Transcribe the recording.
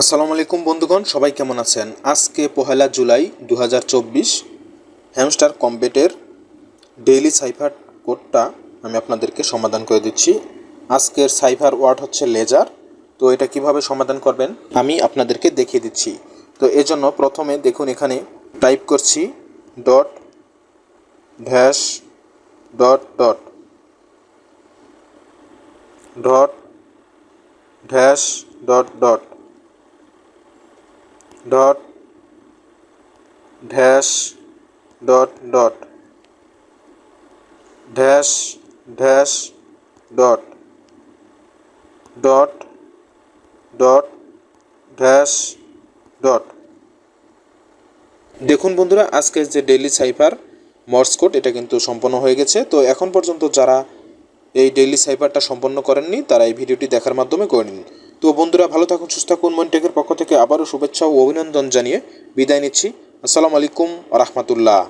আসসালামু আলাইকুম বন্ধুগণ, সবাই কেমন আছেন? আজকে 1 জুলাই 2024 হ্যামস্টার কম্বেটের ডেইলি সাইফার কোডটা আমি আপনাদেরকে সমাধান করে দিচ্ছি। আজকের সাইফার ওয়ার্ড হচ্ছে লেজার। তো এটা কিভাবে সমাধান করবেন আমি আপনাদেরকে দেখিয়ে দিচ্ছি। তো এজন্য প্রথমে দেখুন এখানে টাইপ করছি dot dash dot dot dot dash dot dot dot dash dot dot dash dash dot dot dot dash dot. দেখুন বন্ধুরা, আজকের যে ডেইলি সাইফার মর্স কোড এটা কিন্তু সম্পন্ন হয়ে গেছে। তো এখন পর্যন্ত যারা এই ডেইলি সাইফারটা সম্পন্ন করেননি তারা এই ভিডিওটি দেখার মাধ্যমে করে নিন। তো বন্ধুরা, ভালো থাকুন, সুস্থ থাকুন। মনটেকের পক্ষ থেকে আবারও শুভেচ্ছা ও অভিনন্দন জানিয়ে বিদায় নিচ্ছি। আসসালামু আলাইকুম ওয়া রাহমাতুল্লাহ।